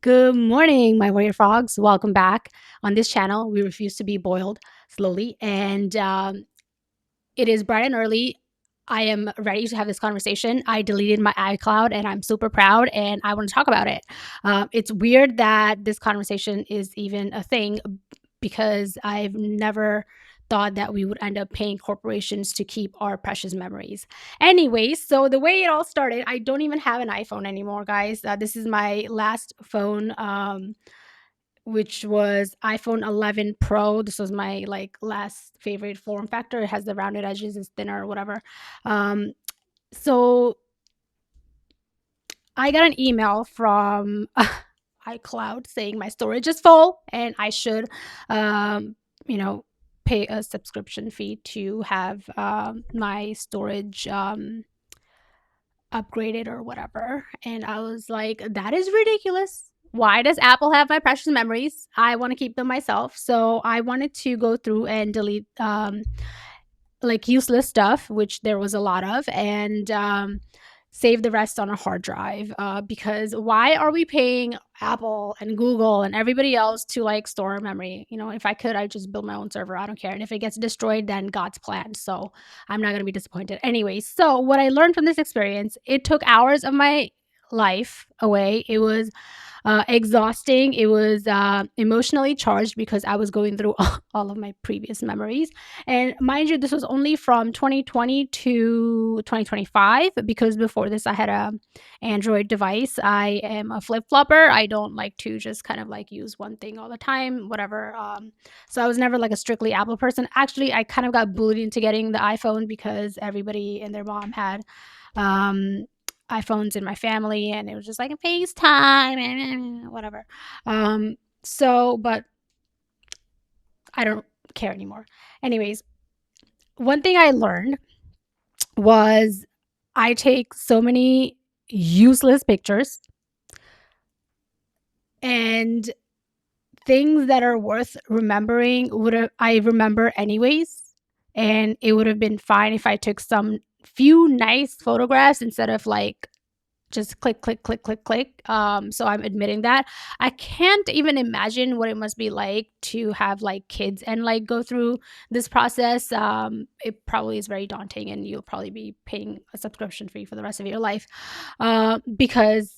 Good morning, my warrior frogs. Welcome back. On this channel, we refuse to be boiled slowly, and it is bright and early. I am ready to have this conversation. I deleted my iCloud, and I'm super proud, and I want to talk about it. It's weird that this conversation is even a thing because I've never thought that we would end up paying corporations to keep our precious memories. Anyways, so the way it all started, I don't even have an iPhone anymore, guys. This is my last phone, which was iPhone 11 Pro. This was my like last favorite form factor. It has the rounded edges, it's thinner or whatever. Um, so I got an email from iCloud saying my storage is full and I should, um, you know, pay a subscription fee to have my storage upgraded or whatever. And I was like, that is ridiculous. Why does Apple have my precious memories? I want to keep them myself. So I wanted to go through and delete like useless stuff, which there was a lot of, and save the rest on a hard drive. Because why are we paying Apple and Google and everybody else to like store memory? You know, if I could, I'd just build my own server. I don't care. And if it gets destroyed, then God's plan. So I'm not going to be disappointed. Anyway, so what I learned from this experience, it took hours of my life away. It was exhausting. It was emotionally charged because I was going through all of my previous memories. And mind you, this was only from 2020 to 2025 because before this I had a Android device. I am a flip flopper. I don't like to just kind of like use one thing all the time, whatever. So I was never like a strictly Apple person. Actually, I kind of got bullied into getting the iPhone because everybody and their mom had um iPhones in my family, and it was just like a FaceTime and whatever. But I don't care anymore. Anyways, one thing I learned was I take so many useless pictures and things that are worth remembering would have I remember anyways, and it would have been fine if I took some few nice photographs instead of like just click, click, click, click, click. So I'm admitting that. I can't even imagine what it must be like to have like kids and like go through this process. It probably is very daunting, and you'll probably be paying a subscription fee for the rest of your life because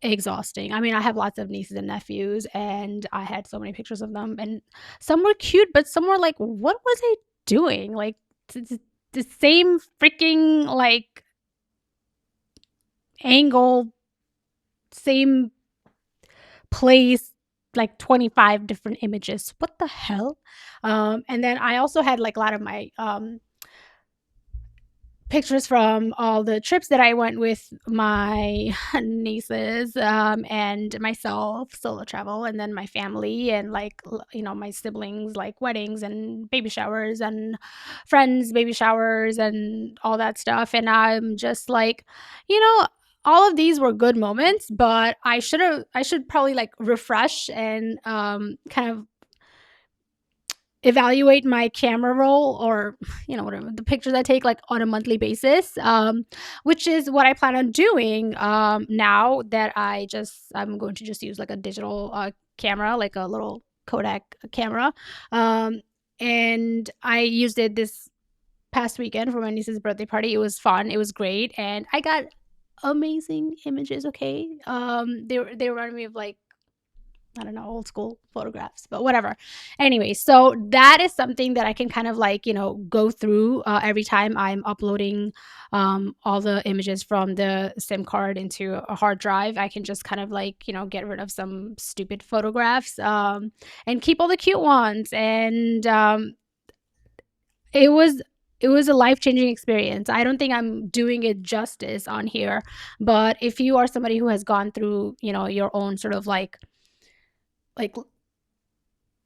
exhausting. I mean, I have lots of nieces and nephews, and I had so many pictures of them, and some were cute, but some were like, what was I doing? Like, the same freaking like angle, same place, like 25 different images. What the hell? And then I also had like a lot of my pictures from all the trips that I went with my nieces and myself, solo travel, and then my family and like, you know, my siblings, like weddings and baby showers and friends' baby showers and all that stuff. And I'm just like, you know, all of these were good moments, but I should probably like refresh and kind of evaluate my camera roll, or you know, whatever the pictures I take like on a monthly basis, which is what I plan on doing now that I'm going to just use like a digital camera, like a little Kodak camera. um, and I used it this past weekend for my niece's birthday party. It was fun, it was great, and I got amazing images. Okay, they reminded me of like, I don't know, old school photographs, but whatever. Anyway, so that is something that I can kind of like, you know, go through every time I'm uploading all the images from the SIM card into a hard drive. I can just kind of like, you know, get rid of some stupid photographs and keep all the cute ones. And it was it was a life-changing experience. I don't think I'm doing it justice on here, but if you are somebody who has gone through, you know, your own sort of like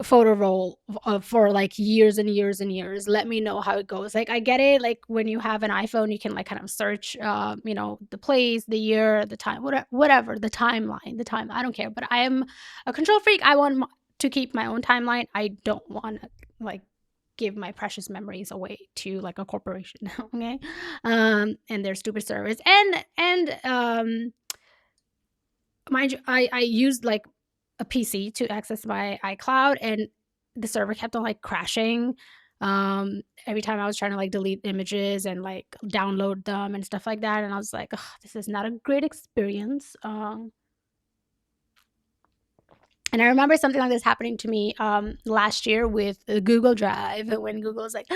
photo roll for like years and years and years, let me know how it goes. Like, I get it, like when you have an iPhone you can like kind of search you know, the place, the year, the time, whatever, the timeline, the time, I don't care. But I am a control freak. I want to keep my own timeline. I don't want to like give my precious memories away to like a corporation. Okay, and their stupid service. And mind you, I used like a PC to access my iCloud, and the server kept on, like, crashing, every time I was trying to, like, delete images and, like, download them and stuff like that, and I was like, "Ugh, this is not a great experience," and I remember something like this happening to me last year with Google Drive when Google was like,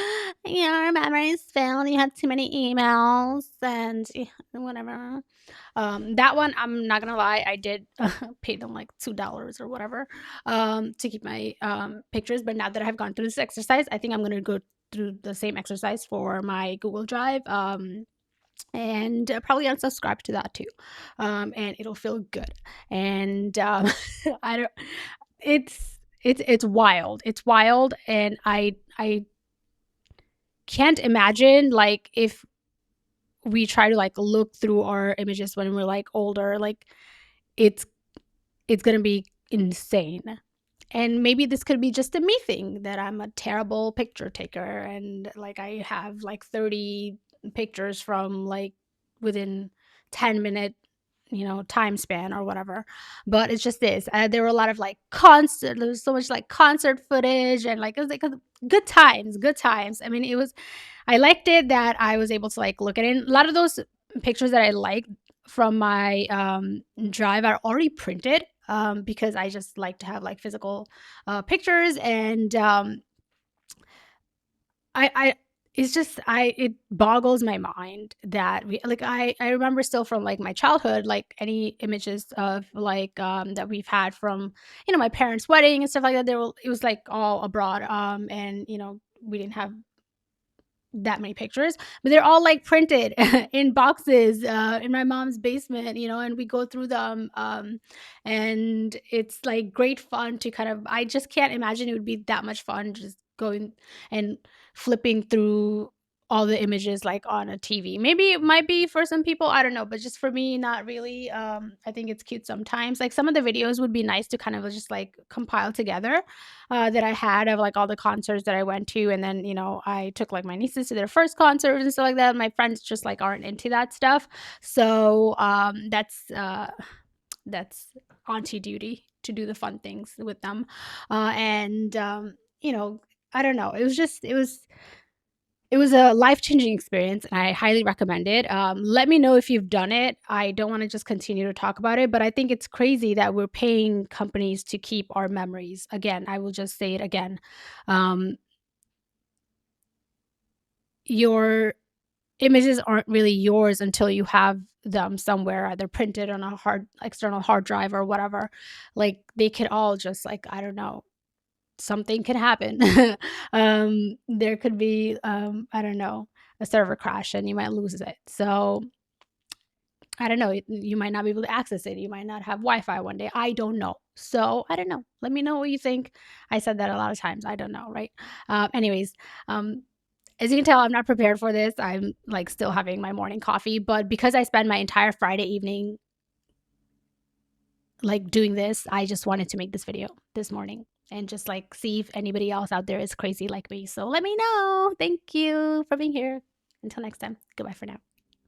your memory's filled, you have too many emails and whatever. That one, I'm not gonna lie, I did pay them like $2 or whatever to keep my pictures. But now that I have gone through this exercise, I think I'm gonna go through the same exercise for my Google Drive. And probably unsubscribe to that too, and it'll feel good. And I don't. It's wild. It's wild, and I can't imagine like if we try to like look through our images when we're like older, like it's it's gonna be insane. And maybe this could be just a me thing that I'm a terrible picture taker and like I have like 30 pictures from like within 10-minute, time span or whatever. But it's just this. There were a lot of like concert. There was so much like concert footage and like it was like good times, good times. I mean, I liked it that I was able to like look at it. And a lot of those pictures that I liked from my drive are already printed because I just like to have like physical pictures. And I it's just it boggles my mind that we like I remember still from like my childhood, like any images of like that we've had from my parents' wedding and stuff like that. It was like all abroad, and we didn't have that many pictures, but they're all like printed in boxes in my mom's basement, and we go through them. And it's like great fun to kind of, I just can't imagine it would be that much fun just going and flipping through all the images like on a TV. Maybe it might be for some people, I don't know, but just for me, not really. I think it's cute sometimes. Like some of the videos would be nice to kind of just like compile together that I had of like all the concerts that I went to. And then, I took like my nieces to their first concerts and stuff like that. My friends just like aren't into that stuff. So that's auntie duty to do the fun things with them. And I don't know. It was a life-changing experience, and I highly recommend it. Let me know if you've done it. I don't wanna just continue to talk about it, but I think it's crazy that we're paying companies to keep our memories. Again, I will just say it again. Um, your images aren't really yours until you have them somewhere, either printed on a external hard drive or whatever. Like, they could all just, like, I don't know, something could happen. There could be, I don't know, a server crash and you might lose it. So I don't know. You might not be able to access it. You might not have Wi-Fi one day. I don't know. So I don't know. Let me know what you think. I said that a lot of times. I don't know, right? Anyways, um, as you can tell, I'm not prepared for this. I'm like still having my morning coffee, but because I spend my entire Friday evening like doing this, I just wanted to make this video this morning and just like see if anybody else out there is crazy like me. So let me know. Thank you for being here. Until next time, goodbye for now.